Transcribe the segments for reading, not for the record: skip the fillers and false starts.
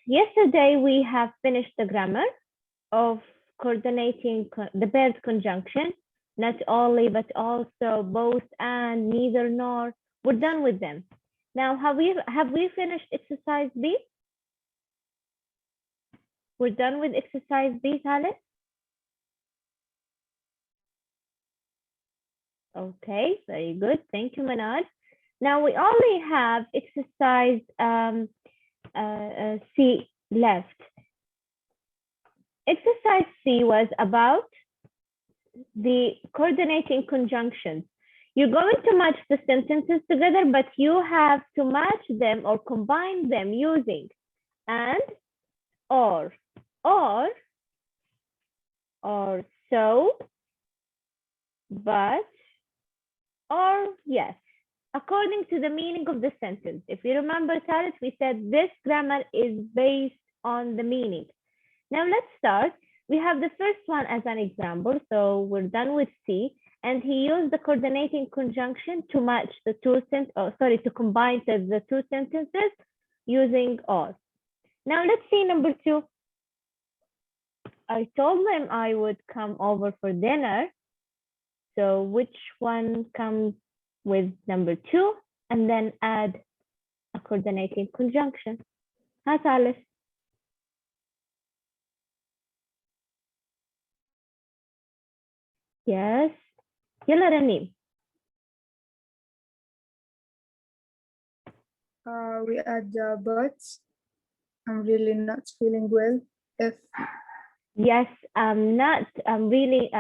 yesterday we have finished the grammar of coordinating the paired conjunction, not only, but also both and, neither, nor. We're done with them. Now, have we finished exercise B? We're done with exercise B, Thalith? Okay, very good. Thank you, Manad. Now we only have exercise C left. Exercise C was about the coordinating conjunctions. You're going to match the sentences together, but you have to match them or combine them using and, or so, but, or yes, according to the meaning of the sentence. If you remember, Thalith, we said this grammar is based on the meaning. Now let's start. We have the first one as an example. So we're done with C, and he used the coordinating conjunction to match the to combine the two sentences using or. Now let's see number 2. I told him I would come over for dinner. So which one comes with number 2 and then add a coordinating conjunction? Hi, Alice. Yes. يلا رنيم. We add but. I'm really not feeling well. If yes, I'm really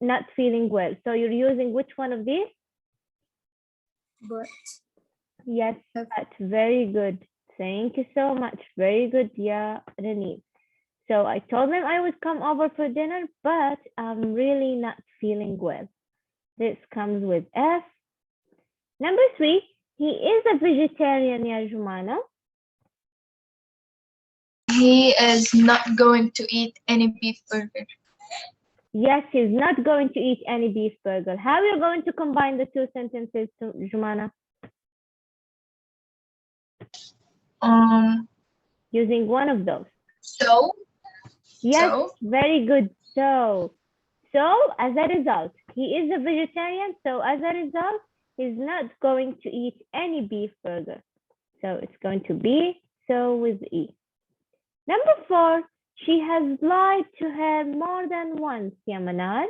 not feeling well. So you're using which one of these? But. Yes, but very good. Thank you so much. Very good, yeah, Rani. So I told him I would come over for dinner, but I'm really not feeling well. This comes with F. Number 3, he is a vegetarian, ya Jumana. He is not going to eat any beef burger. Yes, he's not going to eat any beef burger. How are you going to combine the two sentences, Jumana? Using one of those. So? Yes, so? Very good. So as a result, he is a vegetarian. So as a result, he's not going to eat any beef burger. So it's going to be so with E. Number 4, she has lied to her more than once, Yamanar.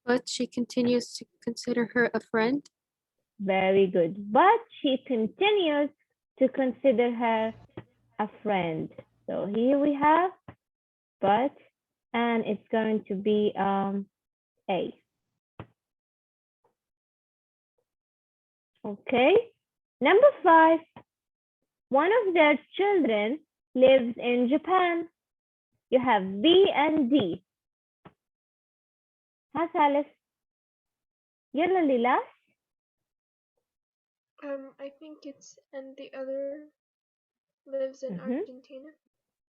But she continues to consider her a friend. Very good. But she continues to consider her a friend. So here we have but, and it's going to be A. Okay. Number 5, one of their children lives in Japan. You have B and D. Hi, Alice. Yalla Lila. I think it's and the other lives in Argentina.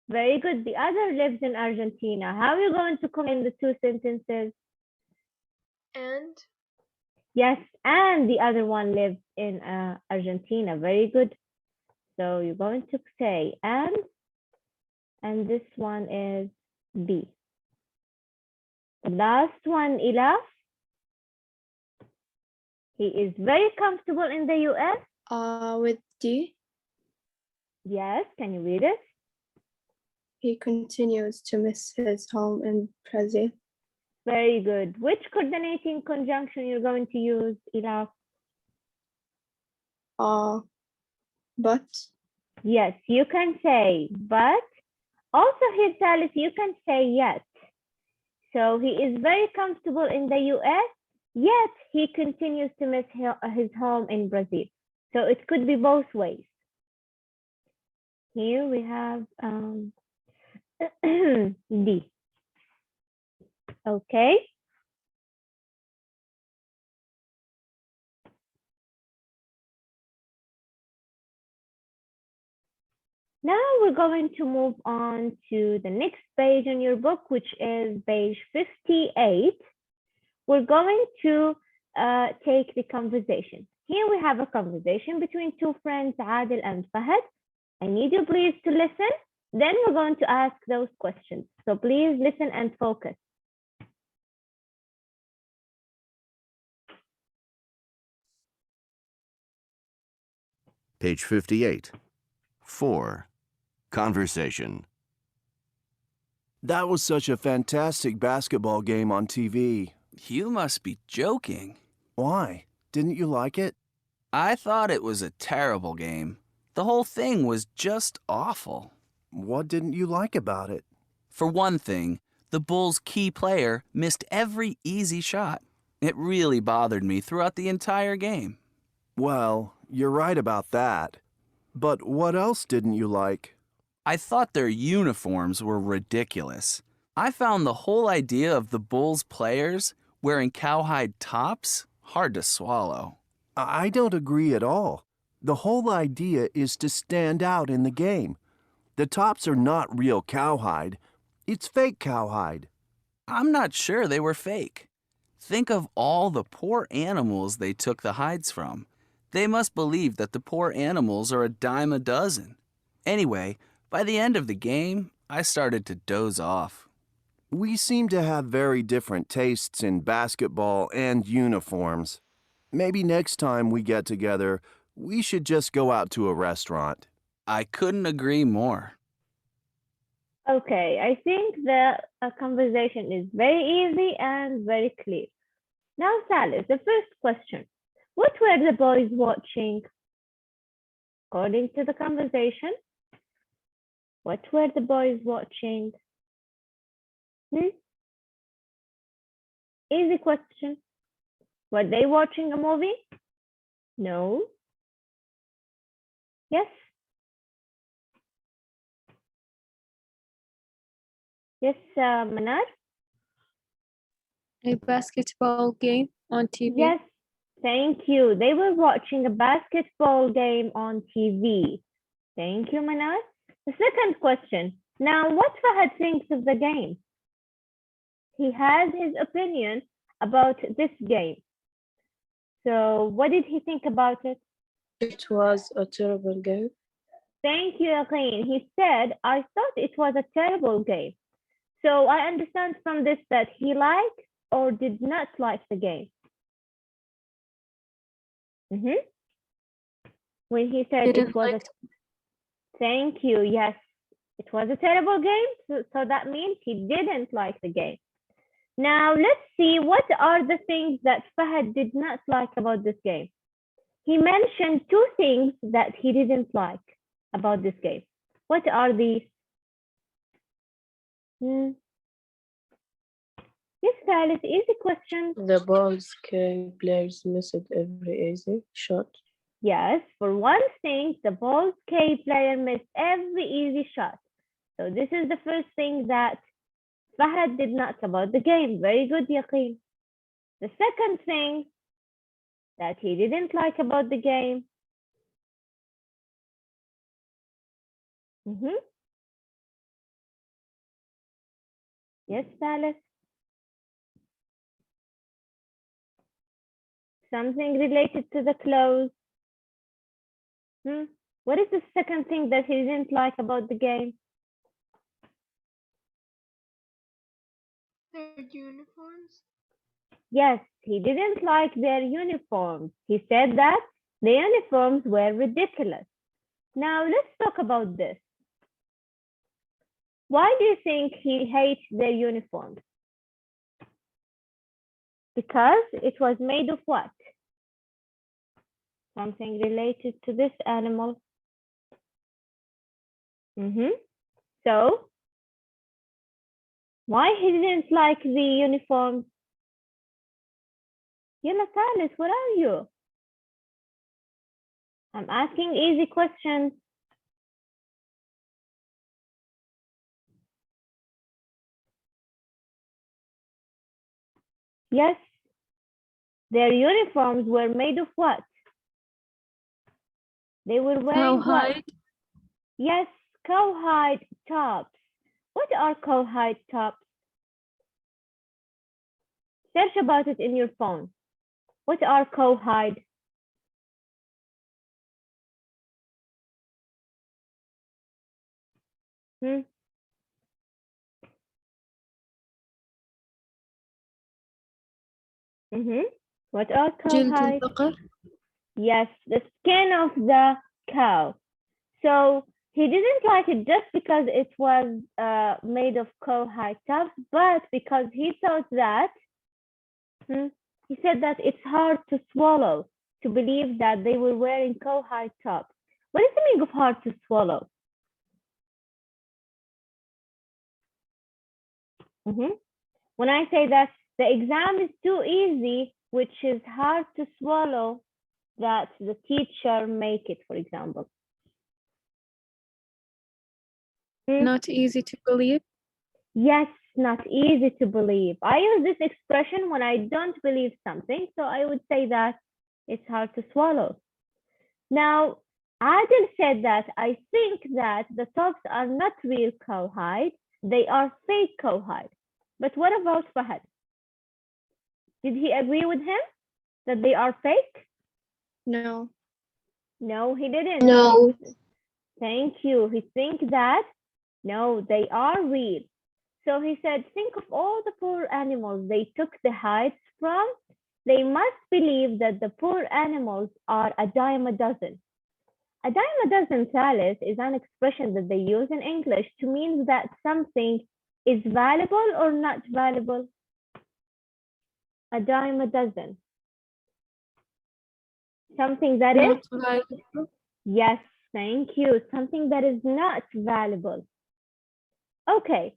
Very good. The other lives in Argentina. How are you going to combine the two sentences? And? Yes, and the other one lives in Argentina. Very good. So you're going to say and this one is B. Last one, Ila. He is very comfortable in the US. With D. Yes, can you read it? He continues to miss his home in Brazil. Very good. Which coordinating conjunction you're going to use, Ila? But. Yes, you can say but. Also here, Thalith, you can say yet. So he is very comfortable in the US, yet he continues to miss his home in Brazil. So it could be both ways. Here we have D. Okay. Now we're going to move on to the next page in your book, which is page 58. We're going to take the conversation. Here we have a conversation between two friends, Adil and Fahad. I need you please to listen. Then we're going to ask those questions. So please listen and focus. Page 58. 4. Conversation. That was such a fantastic basketball game on TV. You must be joking. Why? Didn't you like it? I thought it was a terrible game. The whole thing was just awful. What didn't you like about it? For one thing, the Bulls' key player missed every easy shot. It really bothered me throughout the entire game. Well, you're right about that. But what else didn't you like? I thought their uniforms were ridiculous. I found the whole idea of the Bulls players wearing cowhide tops hard to swallow. I don't agree at all. The whole idea is to stand out in the game. The tops are not real cowhide. It's fake cowhide. I'm not sure they were fake. Think of all the poor animals they took the hides from. They must believe that the poor animals are a dime a dozen. Anyway, by the end of the game, I started to doze off. We seem to have very different tastes in basketball and uniforms. Maybe next time we get together, we should just go out to a restaurant. I couldn't agree more. Okay, I think the conversation is very easy and very clear. Now, Salis, the first question. What were the boys watching? According to the conversation, what were the boys watching? Easy question. Were they watching a movie? No. Yes? Yes, Manar? A basketball game on TV. Yes, thank you. They were watching a basketball game on TV. Thank you, Manar. The second question. Now, what Fahad thinks of the game? He has his opinion about this game. So, what did he think about it? It was a terrible game. Thank you, Yaqeen. He said, I thought it was a terrible game. So, I understand from this that he liked or did not like the game. When he said it was thank you, yes, it was a terrible game. So that means he didn't like the game. Now let's see what are the things that Fahad did not like about this game. He mentioned two things that he didn't like about this game. What are these? Yes, Khalid, easy question. The Bulls key players missed every easy shot. Yes, for one thing, the Bulls K player missed every easy shot. So this is the first thing that Fahad did not about the game. Very good, Yaqeen. The second thing that he didn't like about the game. Yes, Salih. Something related to the clothes. What is the second thing that he didn't like about the game? Their uniforms. Yes, he didn't like their uniforms. He said that the uniforms were ridiculous. Now let's talk about this. Why do you think he hates their uniforms? Because it was made of what? Something related to this animal. So, why he didn't like the uniforms? Yalla Thalith, where are you? I'm asking easy questions. Yes, their uniforms were made of what? They were wearing Cowhide. what? Yes, cowhide tops. What are cowhide tops? Search about it in your phone. What are cowhide? Hmm? What are جلد cowhide? البقر. Yes, the skin of the cow. So he didn't like it just because it was made of cowhide tufts, but because he thought that, he said that it's hard to swallow, to believe that they were wearing cowhide tops. What is the meaning of hard to swallow? When I say that the exam is too easy, which is hard to swallow, that the teacher make it, for example. Not easy to believe. Yes, not easy to believe. I use this expression when I don't believe something, so I would say that it's hard to swallow. Now, Adil said that I think that the tops are not real cowhide, they are fake cowhide. But what about Fahad? Did he agree with him that they are fake? No. No, he didn't. No. Thank you. He thinks that, no, they are real. So he said, think of all the poor animals they took the hides from. They must believe that the poor animals are a dime a dozen. A dime a dozen, Salis, is an expression that they use in English to mean that something is valuable or not valuable. A dime a dozen. Something that is? Not valuable. Yes, thank you. Something that is not valuable. Okay.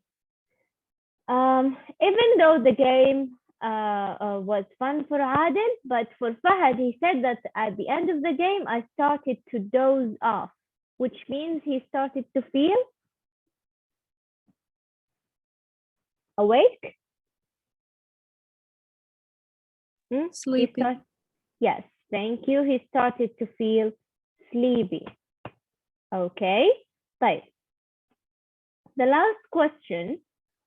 Even though the game was fun for Adil, but for Fahad, he said that at the end of the game, I started to doze off, which means he started to feel awake. Sleepy. Yes, thank you. He started to feel sleepy. Okay, طيب. The last question.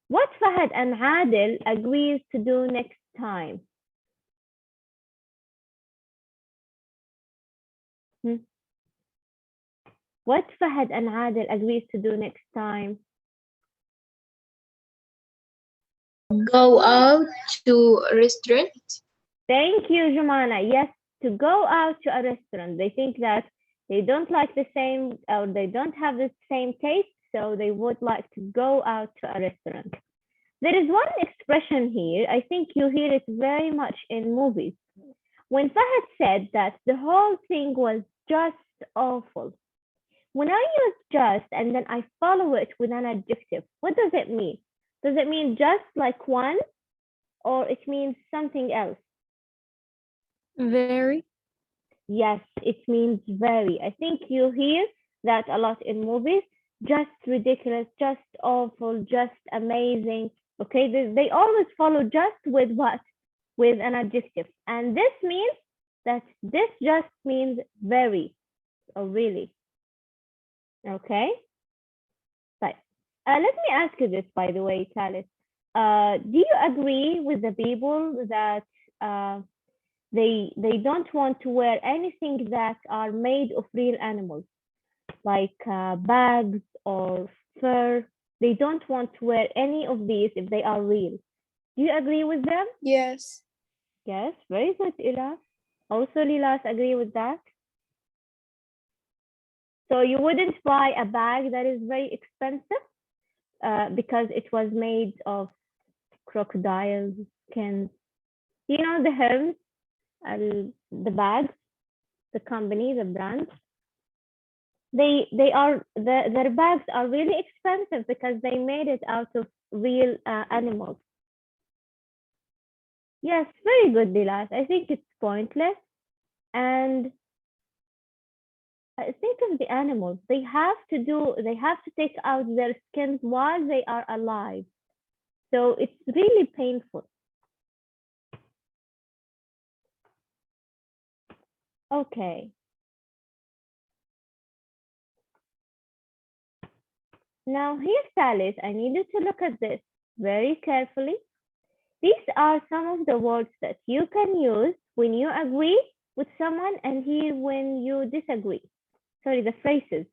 What Fahad and Adil agrees to do next time? What Fahad and Adil agrees to do next time? Go out to a restaurant. Thank you, Jumana. Yes, to go out to a restaurant. They think that they don't like the same, or they don't have the same taste, so they would like to go out to a restaurant. There is one expression here, I think you hear it very much in movies. When Fahad said that the whole thing was just awful. When I use just and then I follow it with an adjective, what does it mean? Does it mean just like one, or it means something else? Very. Yes, it means very. I think you hear that a lot in movies. Just ridiculous, just awful, just amazing. Okay, they always follow just with what? With an adjective. And this means that this just means very or really. Okay? Right. Let me ask you this, by the way, Talis. Do you agree with the people that they don't want to wear anything that are made of real animals, like bags or fur? They don't want to wear any of these if they are real. Do you agree with them? Yes. Yes, very good, Ila. Also, Lilas agree with that. So you wouldn't buy a bag that is very expensive because it was made of crocodile skins. You know the Hermes, the bags, the company, the brand. Their bags are really expensive because they made it out of real animals. Yes, very good, Dilas. I think it's pointless. And think of the animals. They have to take out their skins while they are alive. So it's really painful. Okay. Now here, Salis, I need you to look at this very carefully. These are some of the words that you can use when you agree with someone and here when you disagree. Sorry, the phrases.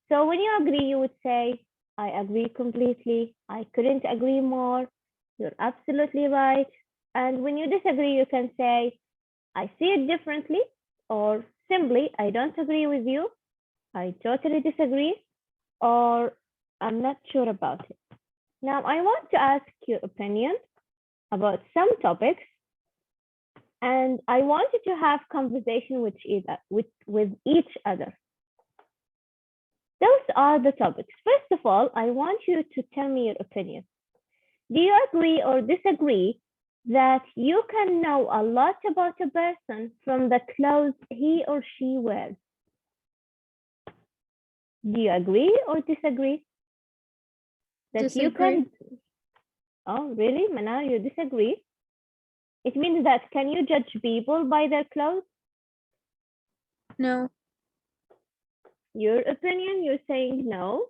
So when you agree, you would say, I agree completely. I couldn't agree more. You're absolutely right. And when you disagree, you can say, I see it differently, or simply, I don't agree with you. I totally disagree, or I'm not sure about it. Now, I want to ask your opinion about some topics, and I want you to have conversation with each other. Those are the topics. First of all, I want you to tell me your opinion. Do you agree or disagree that you can know a lot about a person from the clothes he or she wears? Do you agree or disagree? That you Disagree. can. Oh, really, Manar? You disagree? It means that can you judge people by their clothes? No. Your opinion, you're saying no.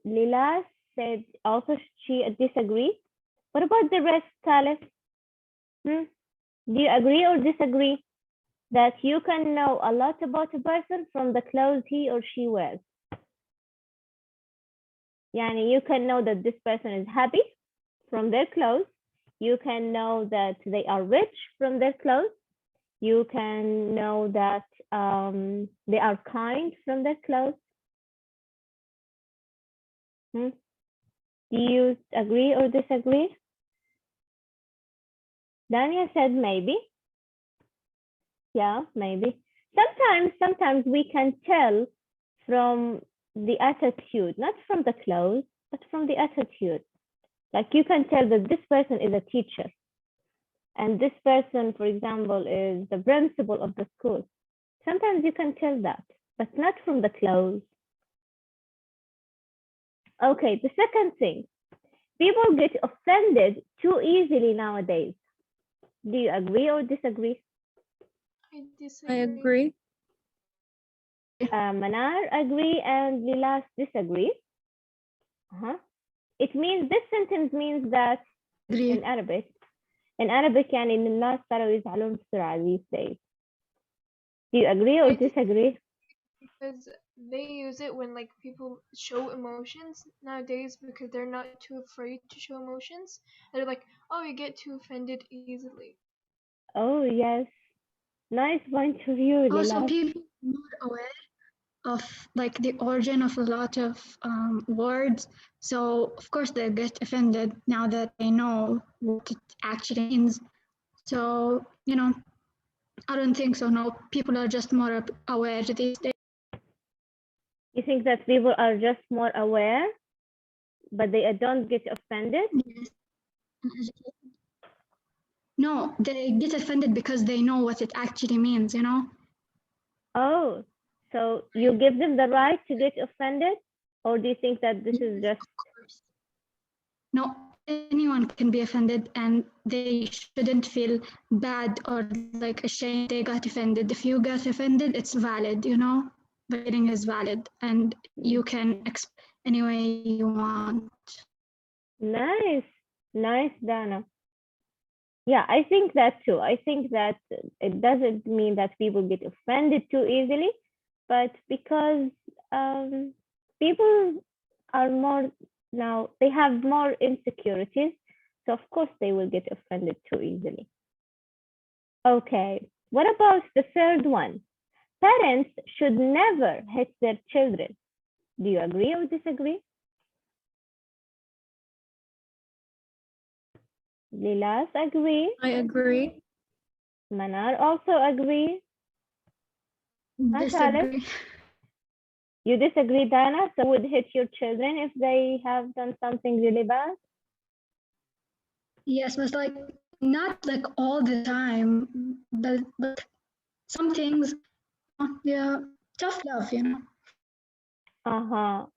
Lila said also she disagrees. What about the rest, Talib? Do you agree or disagree that you can know a lot about a person from the clothes he or she wears? Yani you can know that this person is happy from their clothes. You can know that they are rich from their clothes. You can know that they are kind from their clothes. Do you agree or disagree? Dania said maybe. Yeah, maybe. Sometimes we can tell from the attitude, not from the clothes, but from the attitude. Like you can tell that this person is a teacher. And this person, for example, is the principal of the school. Sometimes you can tell that, but not from the clothes. Okay, the second thing, people get offended too easily nowadays. Do you agree or disagree? I disagree. I agree. Manar agree and Lilas disagree. It means this sentence means that in Arabic يعني إن الناس صاروا يزعلون بسرعة these days. Do you agree or disagree? Because they use it when like people show emotions nowadays because they're not too afraid to show emotions. They're like, oh, you get too offended easily. Oh yes, nice point of view, Also, Lilas. people are more aware of like the origin of a lot of words. So of course they get offended now that they know what it actually means. So, you know, I don't think so. No, people are just more aware these days. You think that people are just more aware, but they don't get offended? Yes. No, they get offended because they know what it actually means, you know? Oh, so you give them the right to get offended? Or do you think that this is just... No, anyone can be offended and they shouldn't feel bad or like ashamed they got offended. If you got offended, it's valid, you know? The feeling is valid and you can any way you want. Nice, nice, Dana. Yeah, I think that too. I think that it doesn't mean that people get offended too easily, but because people are more now, they have more insecurities. So of course they will get offended too easily. Okay, what about the third one? Parents should never hit their children. Do you agree or disagree? Lilas agree. I agree. Manar also agree. Disagree. You disagree, Dana? So would hit your children if they have done something really bad? Yes, but like not like all the time, but some things, yeah, tough love, you know.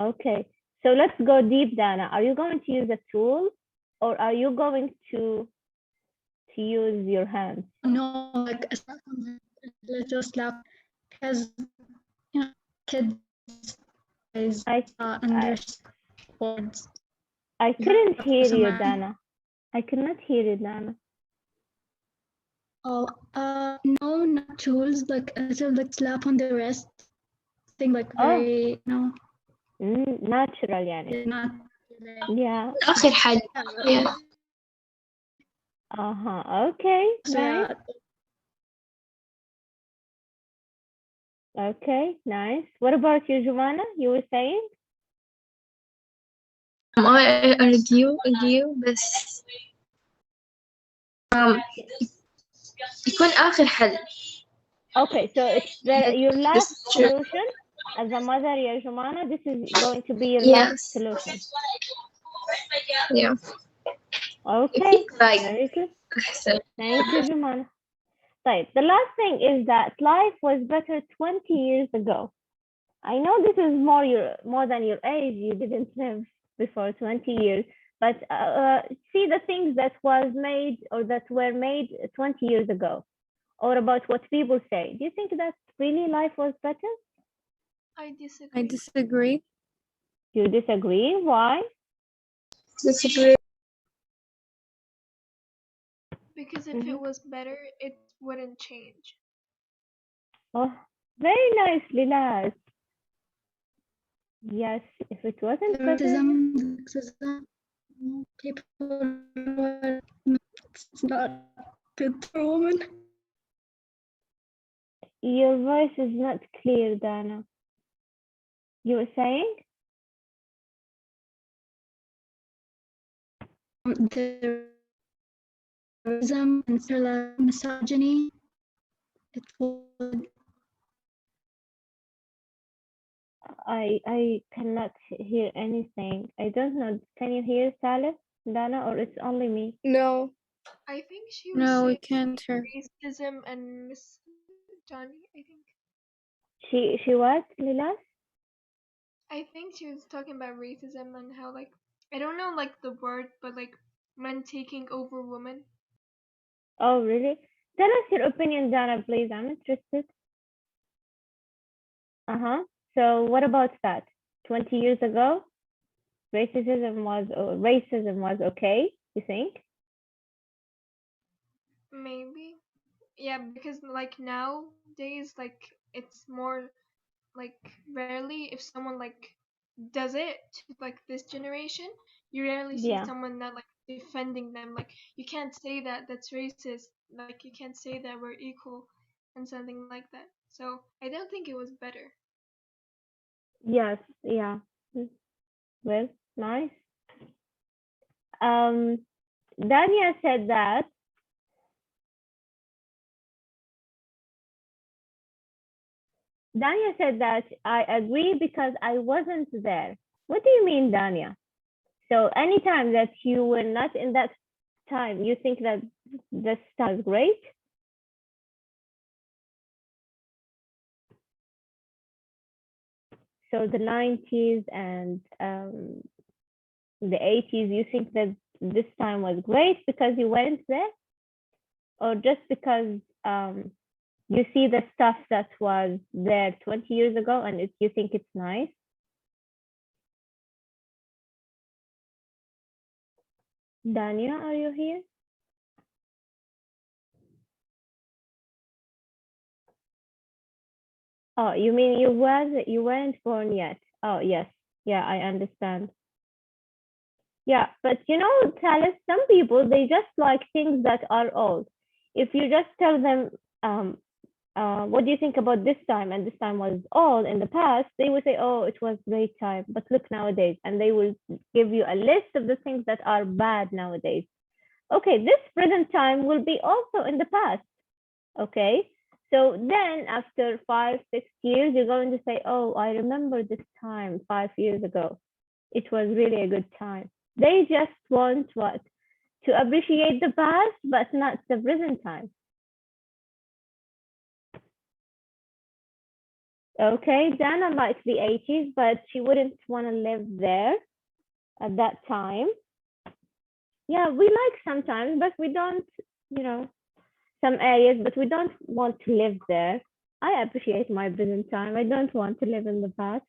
Okay. So let's go deep, Dana. Are you going to use a tool or are you going to use your hands? No, like a little slap because you know kids understand words. I couldn't hear you, Dana. I could not hear you, Dana. Oh, no, not tools. Like a little like slap on the wrist. Thing like very, you know. natural يعني. not Yeah. آخر حاجة. Yeah. Okay, nice. Okay, nice. What about you, Giovanna? You were saying? I argue بس يكون آخر حل. Okay, so it's your last solution as a mother, ya Giovanna. This is going to be your last solution. Yeah. Okay, Like very good. أحسن. Thank you, Giovanna. Right. The last thing is that life was better 20 years ago. I know this is more than your age. You didn't live before 20 years, but see the things that was made or that were made 20 years ago, or about what people say. Do you think that really life was better? I disagree. I disagree. You disagree? Why? Disagree. Because if it was better, it wouldn't change. Oh, very nice, Lilas. Yes, if it wasn't better. Sexism, people were, it's not good for women. Your voice is not clear, Dana. You were saying? The racism and misogyny, it would. I cannot hear anything. I don't know. Can you hear Salif, Dana, or it's only me? No. I think she was No, we saying can't hear. racism and misogyny, I think. She what, Lilas? I think she was talking about racism and how, like, I don't know, like, the word, but, like, men taking over women. Oh, really? Tell us your opinion, Dana, please. I'm interested. So what about that? 20 years ago, racism was okay, you think? Maybe. Yeah, because, like, nowadays, like, it's more, like, rarely if someone, like, does it to, like, this generation, you rarely see Yeah. someone not, like, defending them. Like, you can't say that that's racist. Like, you can't say that we're equal and something like that. So I don't think it was better. Yes, yeah. Well, nice. Dania said that I agree because I wasn't there. What do you mean, Dania? So anytime that you were not in that time, you think that the stuff is great? So the 90s and the 80s, you think that this time was great because you weren't there? Or just because you see the stuff that was there 20 years ago and you think it's nice? Dania, are you here? Oh, you mean you weren't born yet? Oh, yes. Yeah, I understand. Yeah, but you know, Talis, some people, they just like things that are old. If you just tell them, what do you think about this time? And this time was old in the past, they would say, oh, it was great time. But look nowadays, and they will give you a list of the things that are bad nowadays. Okay, this present time will be also in the past. Okay, so then after 5, 6 years, you're going to say, oh, I remember this time 5 years ago. It was really a good time. They just want what? To appreciate the past, but not the present time. Okay, Dana likes the 80s, but she wouldn't want to live there at that time. Yeah, we like sometimes, but we don't, you know, some areas, but we don't want to live there. I appreciate my present time. I don't want to live in the past.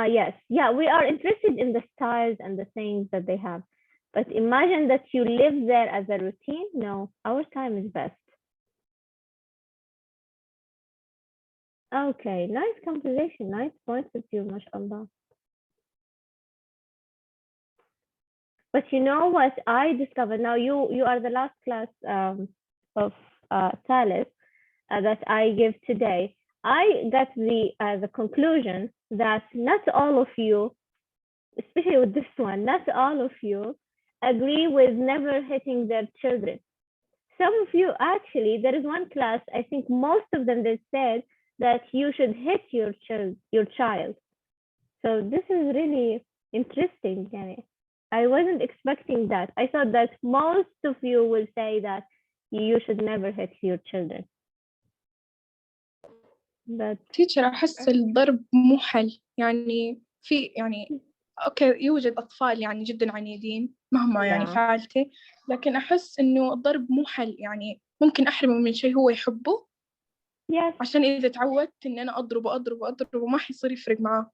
Yes, yeah, we are interested in the styles and the things that they have. But imagine that you live there as a routine. No, our time is best. Okay, nice conversation, nice points of view, mashallah. But you know what I discovered? Now you are the last class of Thalys that I give today. I got the conclusion that not all of you, especially with this one, not all of you agree with never hitting their children. Some of you actually, there is one class, I think most of them, they said that you should hit your child. So this is really interesting, yani. I wasn't expecting that. I thought that most of you will say that you should never hit your children. But تيتشر أحس الضرب مو حل، يعني أوكي يوجد أطفال يعني جدا عنيدين مهما يعني فعلتي، لكن أحس إنه الضرب مو حل، يعني ممكن أحرمه من شيء هو يحبه عشان إذا تعودت إن أنا أضربه ما حيصير يفرق معاه،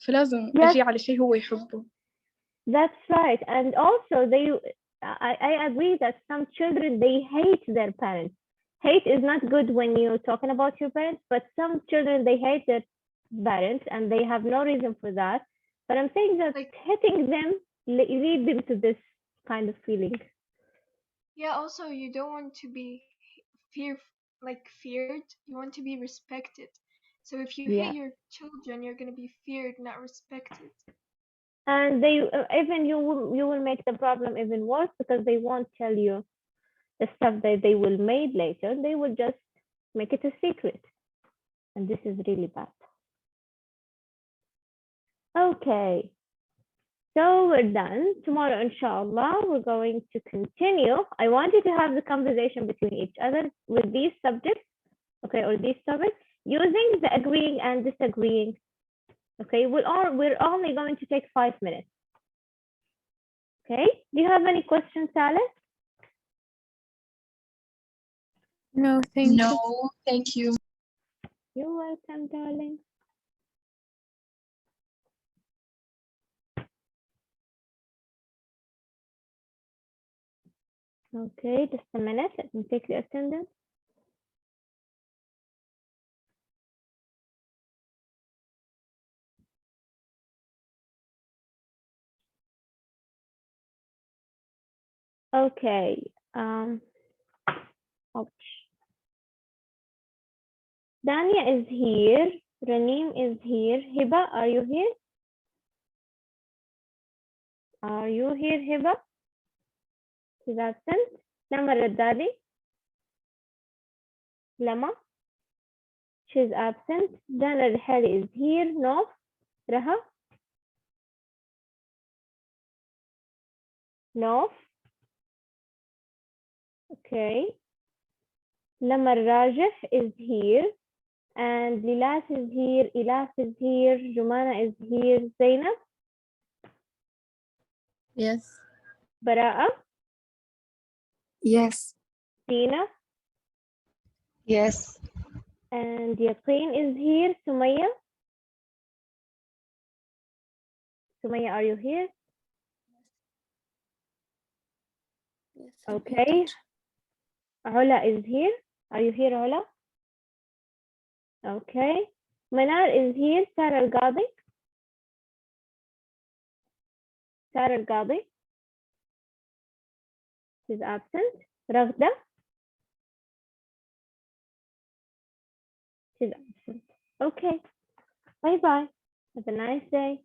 فلازم أجي على شيء هو يحبه. That's right. And also I agree that some children, they hate their parents. Hate is not good when you're talking about your parents, but some children, they hate their parents and they have no reason for that. But I'm saying that hitting them lead them to this kind of feeling. Yeah, also you don't want to be feared. You want to be respected. So if you hit your children, you're going to be feared, not respected. And they even you will make the problem even worse because they won't tell you the stuff that they will make later. They will just make it a secret, and this is really bad. Okay, so we're done. Tomorrow, inshallah, we're going to continue. I want you to have the conversation between each other with these subjects, okay, or these topics, using the agreeing and disagreeing. Okay, we're only going to take 5 minutes. Okay, do you have any questions, Alice? No, thank you. No, thank you. You're welcome, darling. Okay, just a minute. Let me take the attendance. Okay. Dania is here. Raneem is here. Hiba, are you here? Are you here, Hiba? She's absent. Lama Radali. Lama. She's absent. Dana Rahali is here. No. Raha. No. Okay. Lama Rajah is here. And Lilas is here. Ilaf is here. Jumana is here. Zainab. Yes. Bara'a. Yes. Tina. Yes. And Yaqeen is here. Sumaya. Sumaya, are you here? Yes. Okay. Ola is here. Are you here, Ola? Okay. Manar is here. Sarah Al-Qadi. Sarah Al-Qadi. She's absent. Raghda. She's absent. Okay. Bye-bye. Have a nice day.